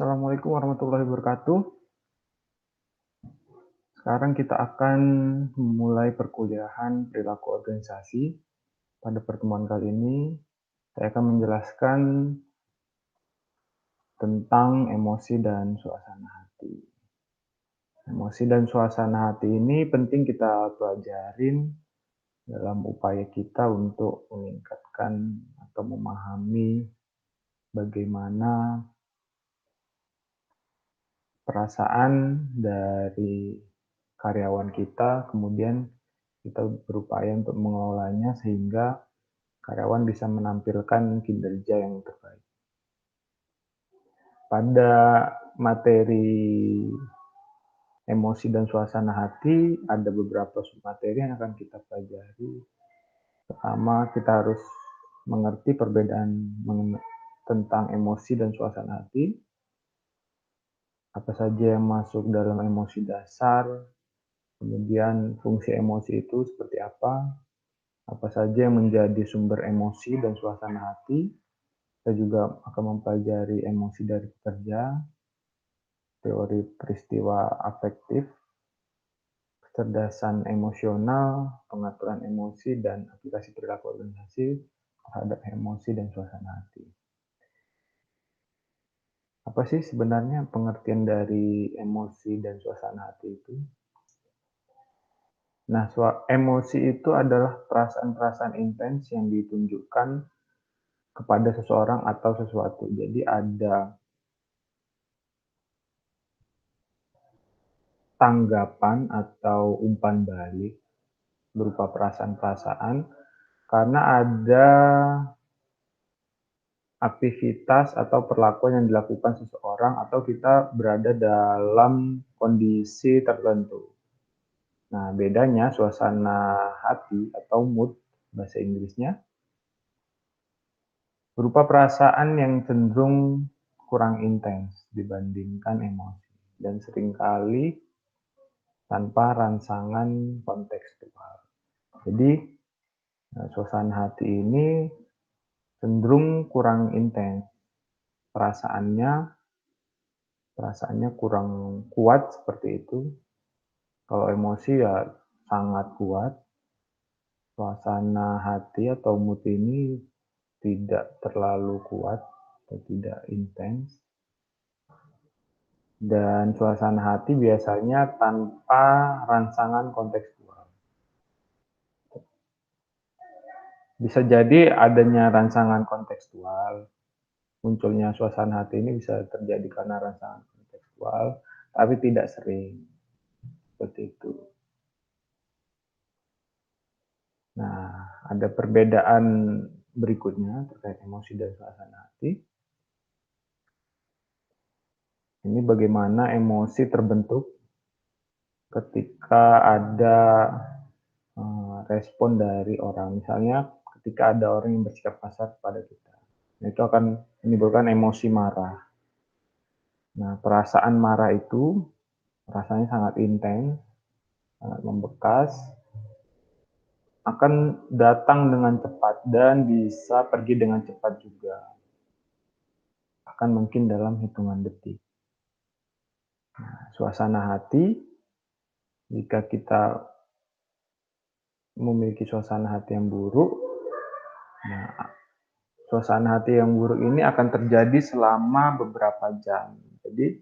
Assalamualaikum warahmatullahi wabarakatuh. Sekarang kita akan memulai perkuliahan perilaku organisasi. Pada pertemuan kali ini, saya akan menjelaskan tentang emosi dan suasana hati. Emosi dan suasana hati ini penting kita pelajarin dalam upaya kita untuk meningkatkan atau memahami bagaimana perasaan dari karyawan kita, kemudian kita berupaya untuk mengelolanya sehingga karyawan bisa menampilkan kinerja yang terbaik. Pada materi emosi dan suasana hati, ada beberapa submateri yang akan kita pelajari. Pertama, kita harus mengerti perbedaan tentang emosi dan suasana hati. Apa saja yang masuk dalam emosi dasar, kemudian fungsi emosi itu seperti apa saja yang menjadi sumber emosi dan suasana hati. Kita juga akan mempelajari emosi dari pekerja, teori peristiwa afektif, kecerdasan emosional, pengaturan emosi, dan aplikasi perilaku organisasi terhadap emosi dan suasana hati. Apa sih sebenarnya pengertian dari emosi dan suasana hati itu? Nah, emosi itu adalah perasaan-perasaan intens yang ditunjukkan kepada seseorang atau sesuatu. Jadi ada tanggapan atau umpan balik berupa perasaan-perasaan karena ada aktivitas atau perlakuan yang dilakukan seseorang atau kita berada dalam kondisi tertentu. Nah, bedanya suasana hati atau mood bahasa Inggrisnya berupa perasaan yang cenderung kurang intens dibandingkan emosi dan seringkali tanpa rangsangan kontekstual. Jadi, suasana hati ini cenderung kurang intens. Perasaannya kurang kuat seperti itu. Kalau emosi ya sangat kuat. Suasana hati atau mood ini tidak terlalu kuat atau tidak intens. Dan suasana hati biasanya tanpa rangsangan kontekstual. Bisa jadi adanya rangsangan kontekstual, munculnya suasana hati ini bisa terjadi karena rangsangan kontekstual, tapi tidak sering. Seperti itu. Nah, ada perbedaan berikutnya terkait emosi dan suasana hati. Ini bagaimana emosi terbentuk ketika ada respon dari orang. Misalnya ketika ada orang yang bersikap kasar kepada kita. Itu akan menimbulkan emosi marah. Nah, perasaan marah itu rasanya sangat intens, sangat membekas, akan datang dengan cepat dan bisa pergi dengan cepat juga. Bahkan mungkin dalam hitungan detik. Nah, suasana hati, jika kita memiliki suasana hati yang buruk, nah, suasana hati yang buruk ini akan terjadi selama beberapa jam. Jadi,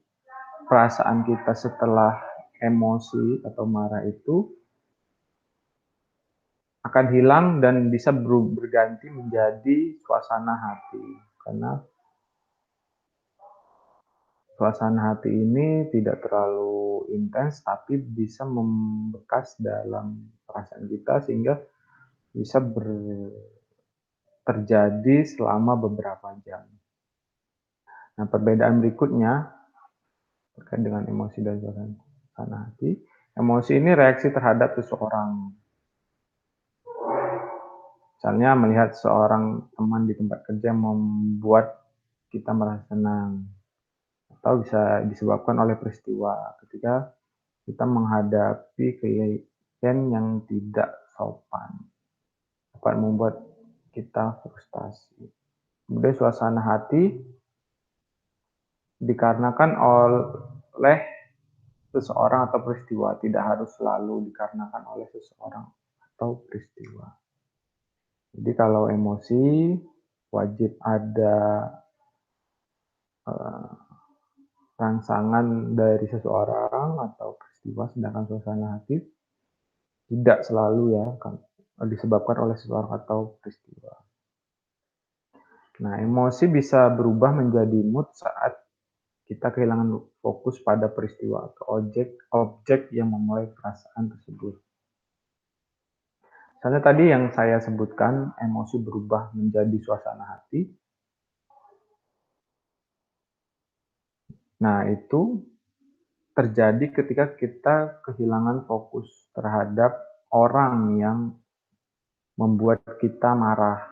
perasaan kita setelah emosi atau marah itu akan hilang dan bisa berganti menjadi suasana hati. Karena suasana hati ini tidak terlalu intens, tapi bisa membekas dalam perasaan kita sehingga bisa terjadi selama beberapa jam. Nah, perbedaan berikutnya terkait dengan emosi dan suasana hati. Emosi ini reaksi terhadap seseorang. Misalnya melihat seorang teman di tempat kerja membuat kita merasa senang. Atau bisa disebabkan oleh peristiwa ketika kita menghadapi klien yang tidak sopan. Dapat membuat kita frustasi. Kemudian suasana hati dikarenakan oleh seseorang atau peristiwa, tidak harus selalu dikarenakan oleh seseorang atau peristiwa. Jadi kalau emosi wajib ada eee, rangsangan dari seseorang atau peristiwa, sedangkan suasana hati tidak selalu ya kan disebabkan oleh seseorang atau peristiwa. Nah, emosi bisa berubah menjadi mood saat kita kehilangan fokus pada peristiwa atau objek yang memulai perasaan tersebut. Misalnya tadi yang saya sebutkan, emosi berubah menjadi suasana hati. Nah, itu terjadi ketika kita kehilangan fokus terhadap orang yang membuat kita marah.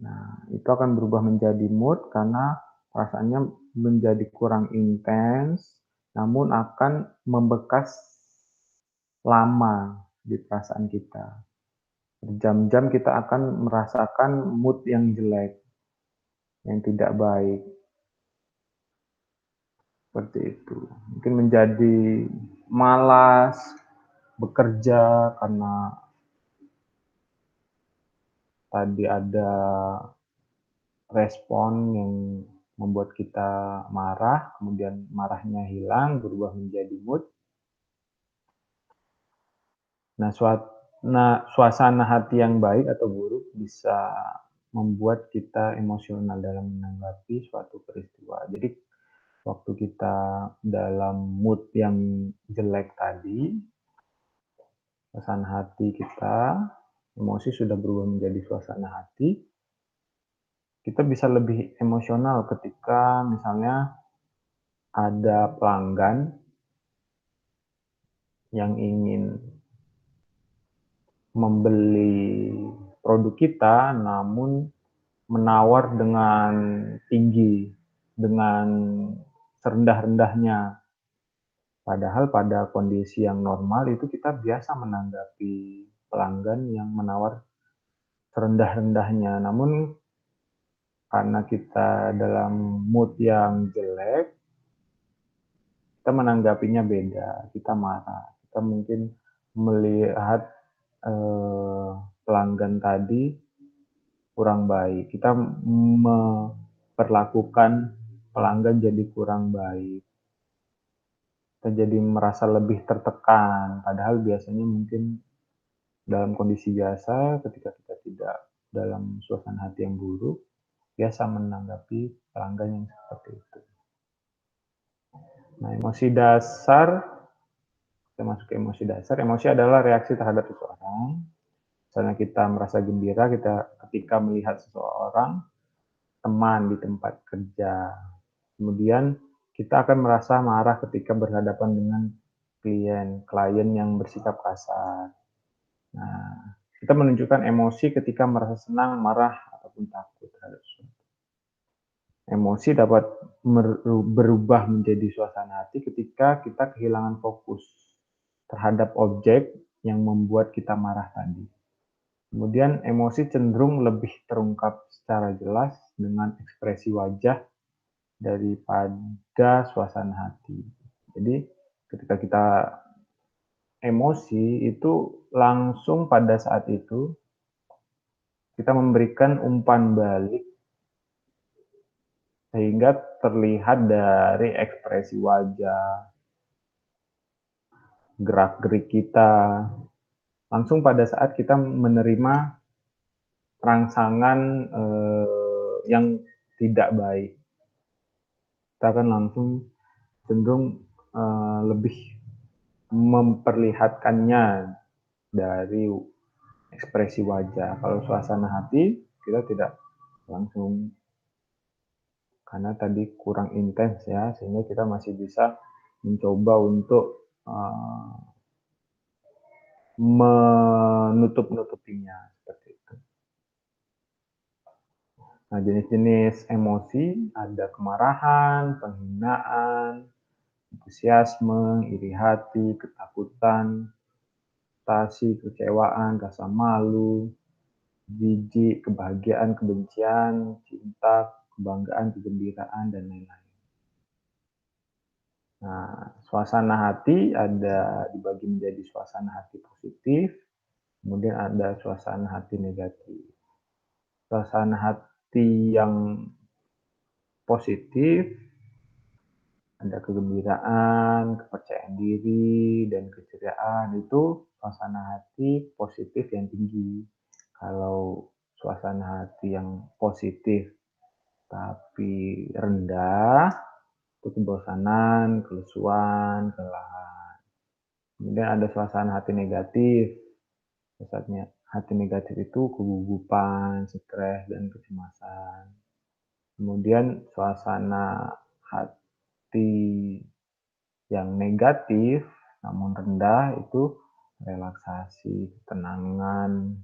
Nah, itu akan berubah menjadi mood karena perasaannya menjadi kurang intens, namun akan membekas lama di perasaan kita. Berjam-jam kita akan merasakan mood yang jelek, yang tidak baik, seperti itu. Mungkin menjadi malas bekerja karena tadi ada respon yang membuat kita marah, kemudian marahnya hilang, berubah menjadi mood. Nah, suasana hati yang baik atau buruk bisa membuat kita emosional dalam menanggapi suatu peristiwa. Jadi, waktu kita dalam mood yang jelek tadi, suasana hati kita, emosi sudah berubah menjadi suasana hati, kita bisa lebih emosional ketika misalnya ada pelanggan yang ingin membeli produk kita, namun menawar dengan tinggi, dengan serendah-rendahnya. Padahal pada kondisi yang normal itu kita biasa menanggapi pelanggan yang menawar serendah-rendahnya. Namun karena kita dalam mood yang jelek, kita menanggapinya beda, kita marah. Kita mungkin melihat pelanggan tadi kurang baik. Kita memperlakukan pelanggan jadi kurang baik. Kita jadi merasa lebih tertekan, padahal biasanya mungkin dalam kondisi biasa ketika kita tidak dalam suasana hati yang buruk, biasa menanggapi pelanggan yang seperti itu. Nah, emosi dasar, kita masuk ke emosi dasar. Emosi adalah reaksi terhadap seseorang. Misalnya kita merasa gembira ketika melihat seseorang, teman di tempat kerja. Kemudian kita akan merasa marah ketika berhadapan dengan klien yang bersikap kasar. Nah, kita menunjukkan emosi ketika merasa senang, marah, ataupun takut terhadap sesuatu. Emosi dapat berubah menjadi suasana hati ketika kita kehilangan fokus terhadap objek yang membuat kita marah tadi. Kemudian emosi cenderung lebih terungkap secara jelas dengan ekspresi wajah daripada suasana hati. Jadi ketika kita emosi itu langsung pada saat itu kita memberikan umpan balik sehingga terlihat dari ekspresi wajah, gerak-gerik kita, langsung pada saat kita menerima rangsangan yang tidak baik. Kita akan langsung cenderung lebih memperlihatkannya dari ekspresi wajah. Kalau suasana hati kita tidak langsung karena tadi kurang intens ya, sehingga kita masih bisa mencoba untuk menutup-nutupinya seperti itu. Nah, jenis-jenis emosi ada kemarahan, penghinaan, antusiasme, iri hati, ketakutan, frustasi, kecewaan, rasa malu, jijik, kebahagiaan, kebencian, cinta, kebanggaan, kegembiraan, dan lain-lain. Nah, suasana hati ada dibagi menjadi suasana hati positif, kemudian ada suasana hati negatif. Suasana hati yang positif ada kegembiraan, kepercayaan diri, dan keceriaan. Itu suasana hati positif yang tinggi. Kalau suasana hati yang positif tapi rendah, itu kebosanan, kelesuan, kelelahan. Kemudian ada suasana hati negatif. Pusatnya hati negatif itu kegugupan, stres, dan kecemasan. Kemudian suasana hati yang negatif namun rendah itu relaksasi, ketenangan,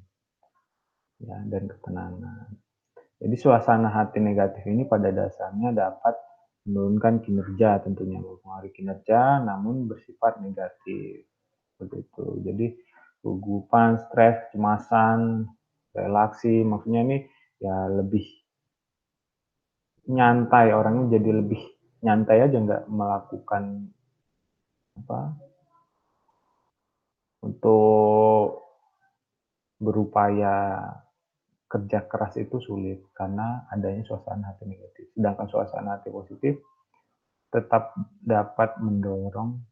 ya, dan ketenangan. Jadi suasana hati negatif ini pada dasarnya dapat menurunkan kinerja, tentunya mempengaruhi kinerja namun bersifat negatif. Seperti itu. Jadi kegugupan, stres, kecemasan, relaksi, maksudnya ini ya lebih nyantai, orangnya jadi lebih nyantai aja, nggak melakukan apa untuk berupaya kerja keras itu sulit karena adanya suasana hati negatif. Sedangkan suasana hati positif tetap dapat mendorong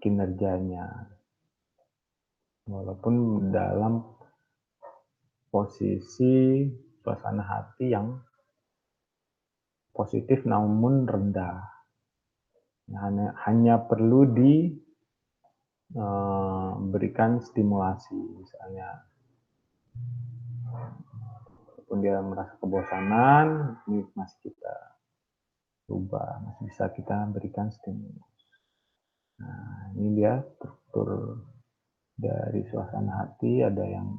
kinerjanya walaupun dalam posisi suasana hati yang positif namun rendah. Hanya perlu diberikan stimulasi, misalnya walaupun dia merasa kebosanan, ini masih kita ubah, masih bisa kita berikan stimulus. Nah, ini dia struktur dari suasana hati. Ada yang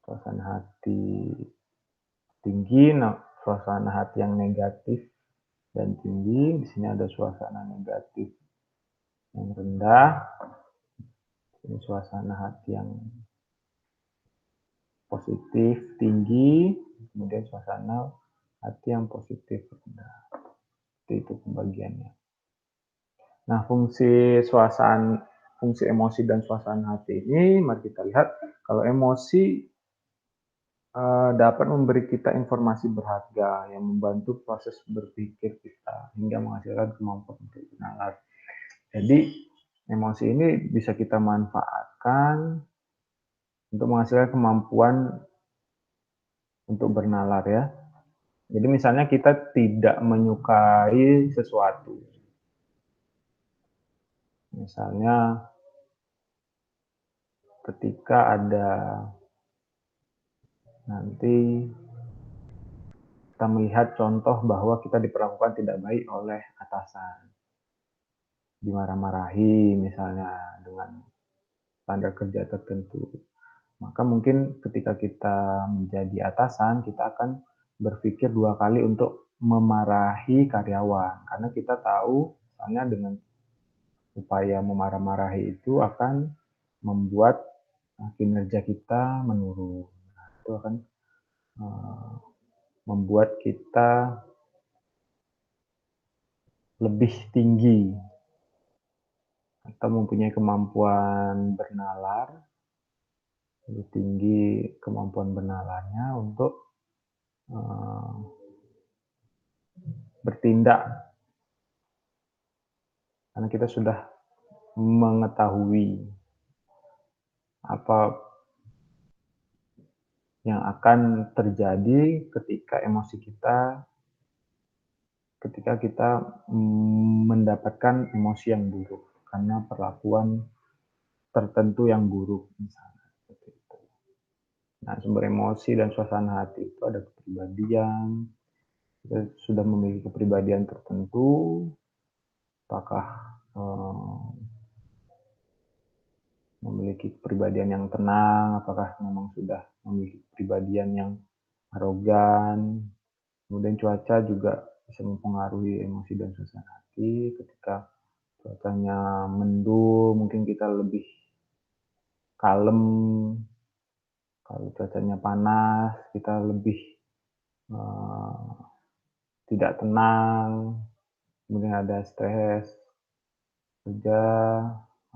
suasana hati tinggi, suasana hati yang negatif dan tinggi. Di sini ada suasana negatif yang rendah. Ini suasana hati yang positif tinggi, kemudian suasana hati yang positif rendah. Itu pembagiannya. Nah, fungsi emosi dan suasana hati ini, mari kita lihat. Kalau emosi dapat memberi kita informasi berharga yang membantu proses berpikir kita hingga menghasilkan kemampuan untuk bernalar. Jadi, emosi ini bisa kita manfaatkan untuk menghasilkan kemampuan untuk bernalar, ya. Jadi misalnya kita tidak menyukai sesuatu. Misalnya ketika ada nanti kita melihat contoh bahwa kita diperlakukan tidak baik oleh atasan. Dimarah-marahi misalnya dengan standar kerja tertentu. Maka mungkin ketika kita menjadi atasan, kita akan berpikir dua kali untuk memarahi karyawan. Karena kita tahu, misalnya dengan upaya memarah-marahi itu akan membuat kinerja kita menurun. Nah, itu akan membuat kita lebih tinggi atau mempunyai kemampuan bernalar, lebih tinggi kemampuan bernalarnya untuk bertindak, karena kita sudah mengetahui apa yang akan terjadi ketika kita mendapatkan emosi yang buruk karena perlakuan tertentu yang buruk misalnya. Nah, sumber emosi dan suasana hati itu ada kepribadian. Kita sudah memiliki kepribadian tertentu, apakah memiliki kepribadian yang tenang, apakah memang sudah memiliki kepribadian yang arogan. Kemudian cuaca juga bisa mempengaruhi emosi dan suasana hati. Ketika cuacanya mendung, mungkin kita lebih kalem. Kalau cuacanya panas, kita lebih tidak tenang. kemudian ada stres kerja,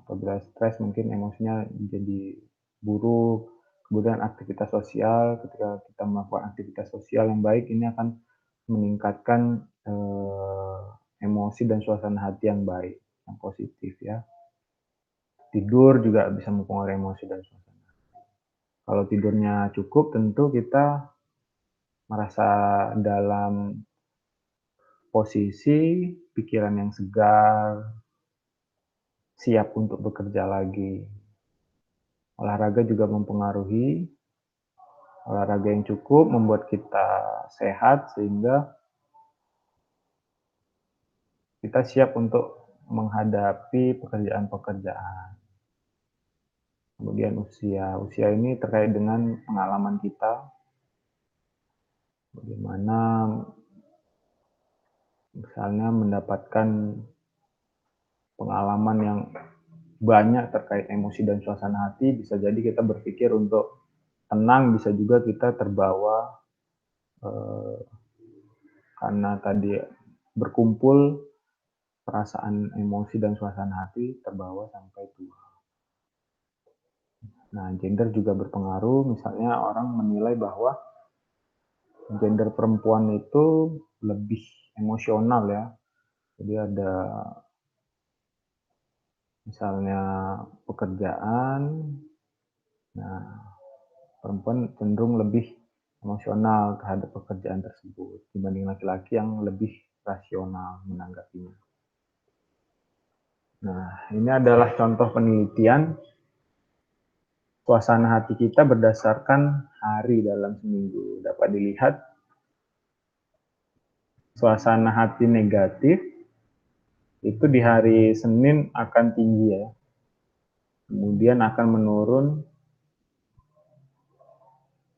apabila stres mungkin emosinya jadi buruk, kemudian aktivitas sosial, ketika kita melakukan aktivitas sosial yang baik ini akan meningkatkan, emosi dan suasana hati yang baik, yang positif ya. Tidur juga bisa mempengaruhi emosi dan suasana. Kalau tidurnya cukup tentu kita merasa dalam posisi pikiran yang segar, siap untuk bekerja lagi. Olahraga juga mempengaruhi, olahraga yang cukup membuat kita sehat sehingga kita siap untuk menghadapi pekerjaan-pekerjaan. Kemudian usia ini terkait dengan pengalaman kita, bagaimana misalnya mendapatkan pengalaman yang banyak terkait emosi dan suasana hati, bisa jadi kita berpikir untuk tenang, bisa juga kita terbawa, eee, karena tadi berkumpul perasaan emosi dan suasana hati terbawa sampai tua. Nah, gender juga berpengaruh, misalnya orang menilai bahwa gender perempuan itu lebih emosional ya. Jadi ada misalnya pekerjaan, nah perempuan cenderung lebih emosional terhadap pekerjaan tersebut dibanding laki-laki yang lebih rasional menanggapinya. Nah, ini adalah contoh penelitian suasana hati kita berdasarkan hari dalam seminggu. Dapat dilihat suasana hati negatif itu di hari Senin akan tinggi ya. Kemudian akan menurun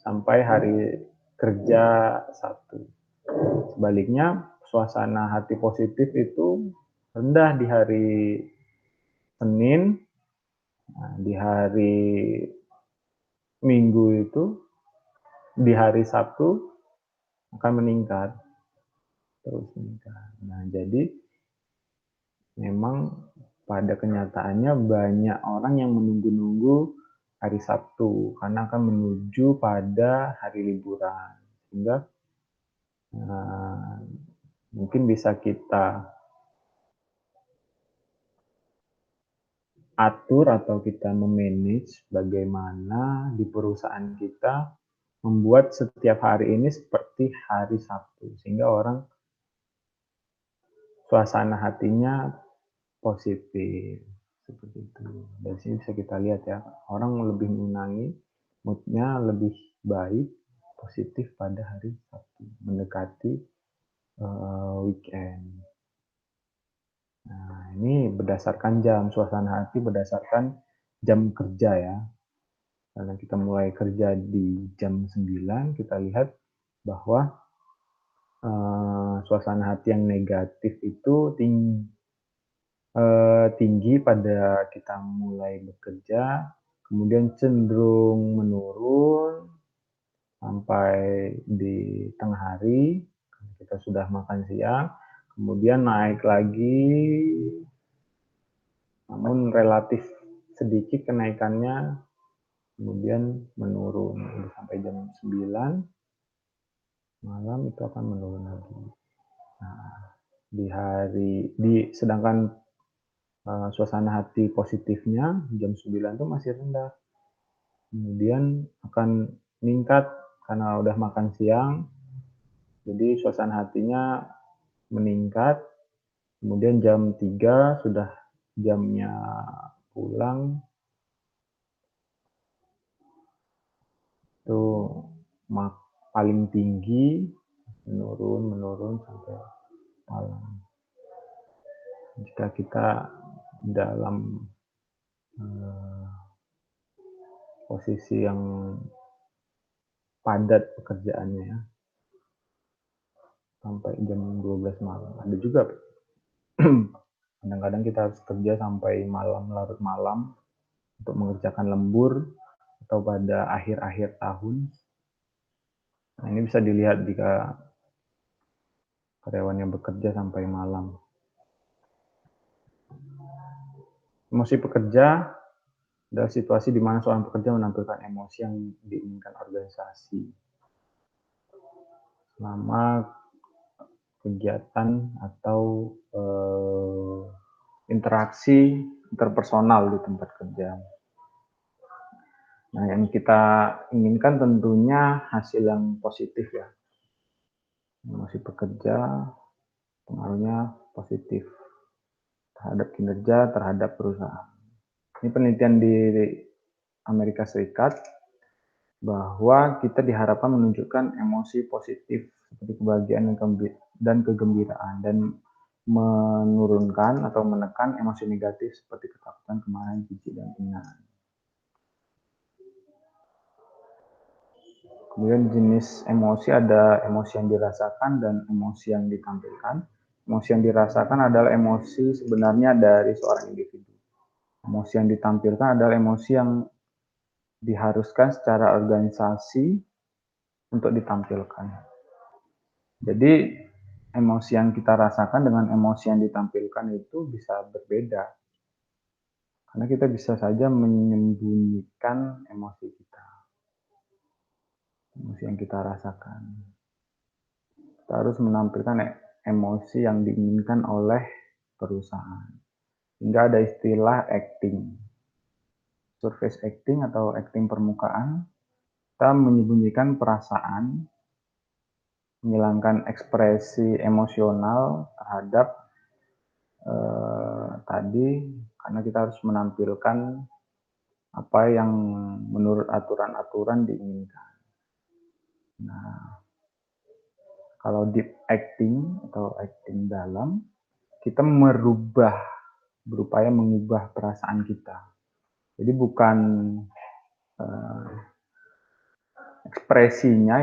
sampai hari kerja Sabtu. Sebaliknya, suasana hati positif itu rendah di hari Senin, nah, di hari Minggu itu, di hari Sabtu akan meningkat, terus meningkat. Nah, jadi memang pada kenyataannya banyak orang yang menunggu-nunggu hari Sabtu karena akan menuju pada hari liburan. Sehingga uh, mungkin bisa kita atur atau kita memanage bagaimana di perusahaan kita membuat setiap hari ini seperti hari Sabtu sehingga orang suasana hatinya positif seperti itu. Dari sini bisa kita lihat ya, orang lebih menyenangi, moodnya lebih baik, positif pada hari Sabtu, mendekati weekend. Nah, ini berdasarkan jam, suasana hati berdasarkan jam kerja ya. Karena kita mulai kerja di jam 9, kita lihat bahwa suasana hati yang negatif itu tinggi pada kita mulai bekerja, kemudian cenderung menurun sampai di tengah hari, kita sudah makan siang, kemudian naik lagi, namun relatif sedikit kenaikannya, kemudian menurun sampai jam 9 malam itu akan menurun lagi. Nah, sedangkan suasana hati positifnya jam 9 itu masih rendah. Kemudian akan meningkat karena udah makan siang. Jadi suasana hatinya meningkat. Kemudian jam 3 sudah jamnya pulang. Itu paling tinggi menurun sampai malam. Jika kita dalam posisi yang padat pekerjaannya ya, sampai jam 12 malam. Ada juga kadang-kadang kita harus kerja sampai malam, larut malam untuk mengerjakan lembur atau pada akhir-akhir tahun. Nah, ini bisa dilihat jika karyawan yang bekerja sampai malam. Emosi pekerja adalah situasi di mana seorang pekerja menampilkan emosi yang diinginkan organisasi selama kegiatan atau interaksi interpersonal di tempat kerja. Nah, yang kita inginkan tentunya hasil yang positif ya. Emosi pekerja pengaruhnya positif terhadap kinerja, terhadap perusahaan. Ini penelitian di Amerika Serikat bahwa kita diharapkan menunjukkan emosi positif seperti kebahagiaan dan kegembiraan dan menurunkan atau menekan emosi negatif seperti ketakutan, kemarahan, jijik, dan ingatan. Kemudian jenis emosi ada emosi yang dirasakan dan emosi yang ditampilkan. Emosi yang dirasakan adalah emosi sebenarnya dari seorang individu. Emosi yang ditampilkan adalah emosi yang diharuskan secara organisasi untuk ditampilkan. Jadi emosi yang kita rasakan dengan emosi yang ditampilkan itu bisa berbeda. Karena kita bisa saja menyembunyikan emosi kita, emosi yang kita rasakan. Kita harus menampilkan emosi yang diinginkan oleh perusahaan. Hingga ada istilah acting. Surface acting atau acting permukaan, kita menyembunyikan perasaan, menghilangkan ekspresi emosional terhadap tadi karena kita harus menampilkan apa yang menurut aturan-aturan diinginkan. Nah, kalau deep acting atau acting dalam, kita berupaya mengubah perasaan kita. Jadi bukan ekspresinya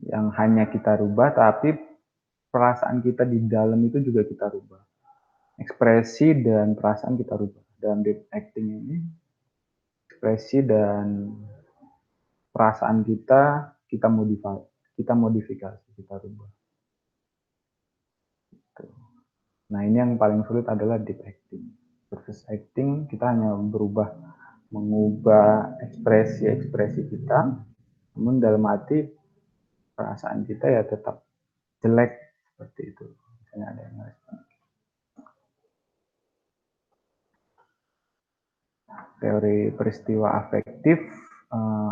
yang hanya kita rubah, tapi perasaan kita di dalam itu juga kita rubah. Ekspresi dan perasaan kita rubah. Dalam deep acting ini, ekspresi dan perasaan kita modifikasi, kita rubah. Nah, ini yang paling sulit adalah deep acting. Surface acting kita hanya mengubah ekspresi-ekspresi kita, namun dalam hati perasaan kita ya tetap jelek seperti itu. Misalnya ada yang merespon. Teori peristiwa afektif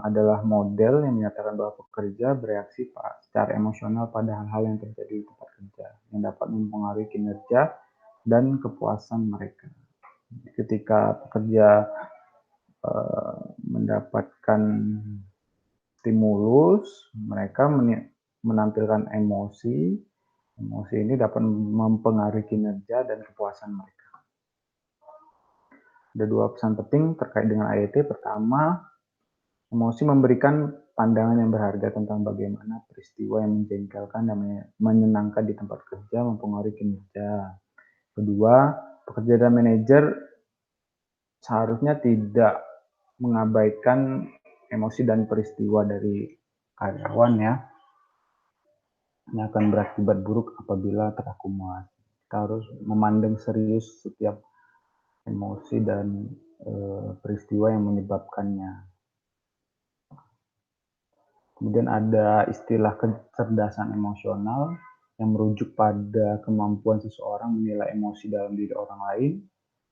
adalah model yang menyatakan bahwa pekerja bereaksi secara emosional pada hal-hal yang terjadi di tempat kerja yang dapat mempengaruhi kinerja dan kepuasan mereka. Ketika pekerja mendapatkan stimulus, mereka menampilkan emosi. Emosi ini dapat mempengaruhi kinerja dan kepuasan mereka. Ada dua pesan penting terkait dengan AET. Pertama, emosi memberikan pandangan yang berharga tentang bagaimana peristiwa yang menjengkelkan dan menyenangkan di tempat kerja mempengaruhi kinerja. Kedua, pekerja dan manajer seharusnya tidak mengabaikan emosi dan peristiwa dari karyawan ya. Ini akan berakibat buruk apabila terakumulasi. Kita harus memandang serius setiap emosi dan peristiwa yang menyebabkannya. Kemudian ada istilah kecerdasan emosional yang merujuk pada kemampuan seseorang menilai emosi dalam diri orang lain,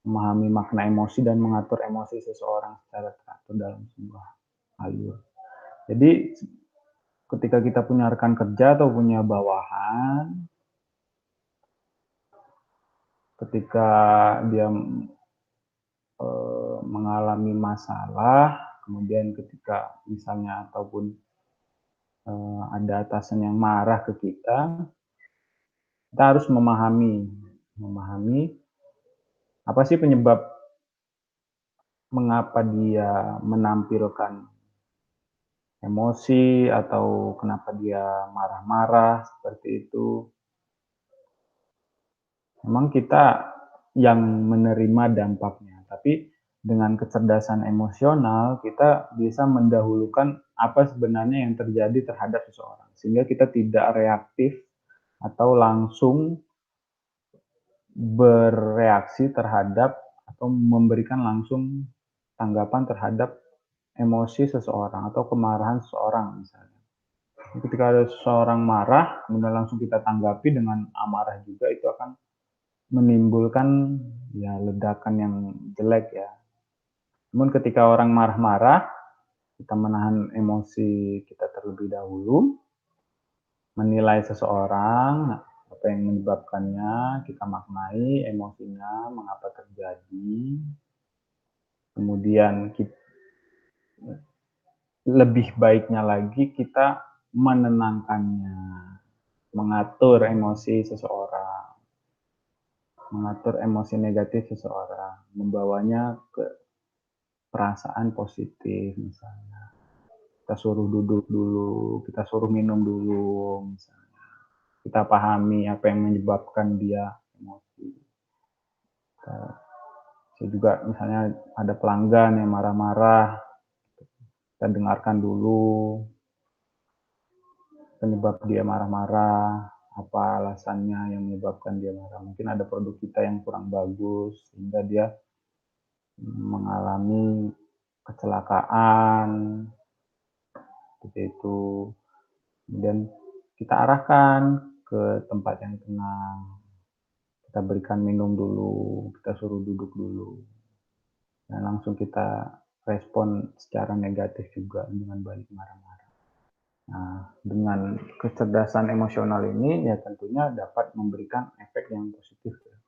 memahami makna emosi dan mengatur emosi seseorang secara teratur dalam sebuah alur. Jadi ketika kita punya rekan kerja atau punya bawahan, ketika dia mengalami masalah, kemudian ketika misalnya ataupun ada atasan yang marah ke kita harus memahami apa sih penyebab mengapa dia menampilkan emosi atau kenapa dia marah-marah seperti itu. Memang kita yang menerima dampaknya, tapi dengan kecerdasan emosional kita bisa mendahulukan apa sebenarnya yang terjadi terhadap seseorang sehingga kita tidak reaktif atau langsung bereaksi terhadap atau memberikan langsung tanggapan terhadap emosi seseorang atau kemarahan seseorang misalnya. Ketika ada seseorang marah, kemudian langsung kita tanggapi dengan amarah juga, itu akan menimbulkan ya ledakan yang jelek ya. Namun ketika orang marah-marah, kita menahan emosi kita terlebih dahulu, menilai seseorang, apa yang menyebabkannya, kita maknai emosinya, mengapa terjadi, kemudian lebih baiknya lagi kita menenangkannya, mengatur emosi seseorang, mengatur emosi negatif seseorang, membawanya ke perasaan positif misalnya. Kita suruh duduk dulu, kita suruh minum dulu misalnya. Kita pahami apa yang menyebabkan dia emosi. Saya juga misalnya ada pelanggan yang marah-marah, kita dengarkan dulu penyebab dia marah-marah, apa alasannya yang menyebabkan dia marah. Mungkin ada produk kita yang kurang bagus, sehingga dia mengalami kecelakaan, seperti itu. Kemudian kita arahkan ke tempat yang tenang, kita berikan minum dulu, kita suruh duduk dulu, dan langsung kita respon secara negatif juga dengan balik marah-marah. Nah, dengan kecerdasan emosional ini ya tentunya dapat memberikan efek yang positif ya,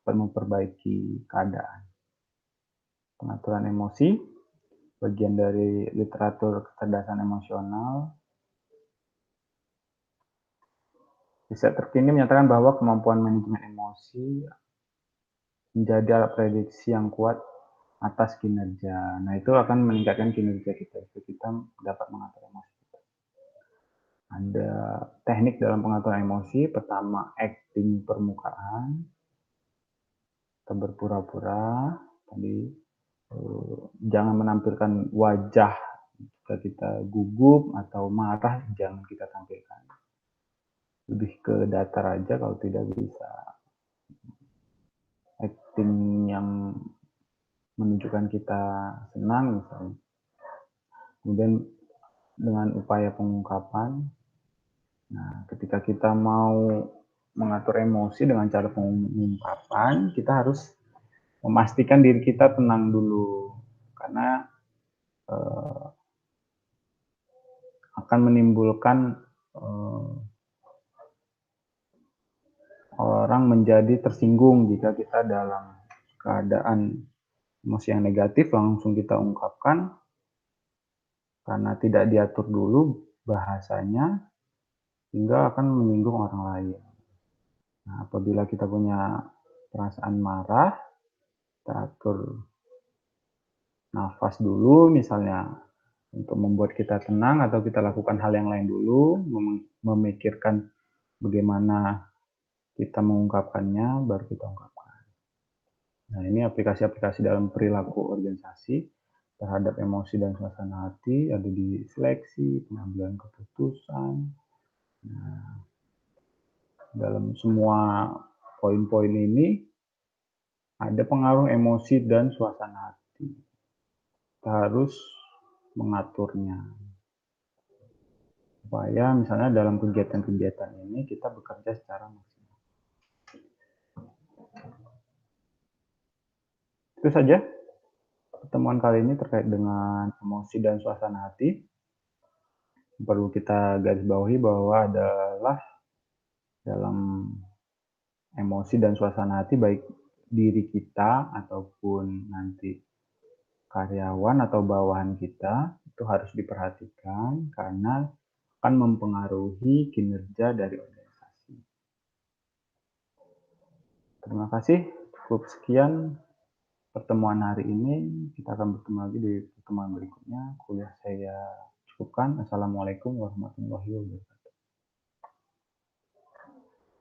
dapat memperbaiki keadaan. Pengaturan emosi, bagian dari literatur kecerdasan emosional. Riset terkini menyatakan bahwa kemampuan manajemen emosi menjadi alat prediksi yang kuat atas kinerja. Nah, itu akan meningkatkan kinerja kita. Itu kita dapat mengatur emosi kita. Ada teknik dalam pengaturan emosi. Pertama, acting permukaan. Kita berpura-pura. Tadi jangan menampilkan wajah jika kita gugup atau marah, jangan kita tampilkan. Lebih ke datar aja kalau tidak bisa. Acting yang menunjukkan kita senang misalnya. Kemudian dengan upaya pengungkapan. Nah, ketika kita mau mengatur emosi dengan cara pengungkapan, kita harus memastikan diri kita tenang dulu. Karena akan menimbulkan orang menjadi tersinggung jika kita dalam keadaan emosi yang negatif langsung kita ungkapkan karena tidak diatur dulu bahasanya hingga akan menyinggung orang lain. Nah, apabila kita punya perasaan marah, kita atur nafas dulu misalnya untuk membuat kita tenang atau kita lakukan hal yang lain dulu, memikirkan bagaimana kita mengungkapkannya, baru kita ungkapkan. Nah, ini aplikasi-aplikasi dalam perilaku organisasi terhadap emosi dan suasana hati, ada di seleksi, pengambilan keputusan. Nah, dalam semua poin-poin ini ada pengaruh emosi dan suasana hati. Kita harus mengaturnya. Supaya misalnya dalam kegiatan-kegiatan ini kita bekerja secara maksimal. Itu saja pertemuan kali ini terkait dengan emosi dan suasana hati. Perlu kita garis bawahi bahwa adalah dalam emosi dan suasana hati baik diri kita ataupun nanti karyawan atau bawahan kita itu harus diperhatikan karena akan mempengaruhi kinerja dari organisasi. Terima kasih, cukup sekian pertemuan hari ini. Kita akan bertemu lagi di pertemuan berikutnya. Kuliah saya cukupkan. Assalamualaikum warahmatullahi wabarakatuh.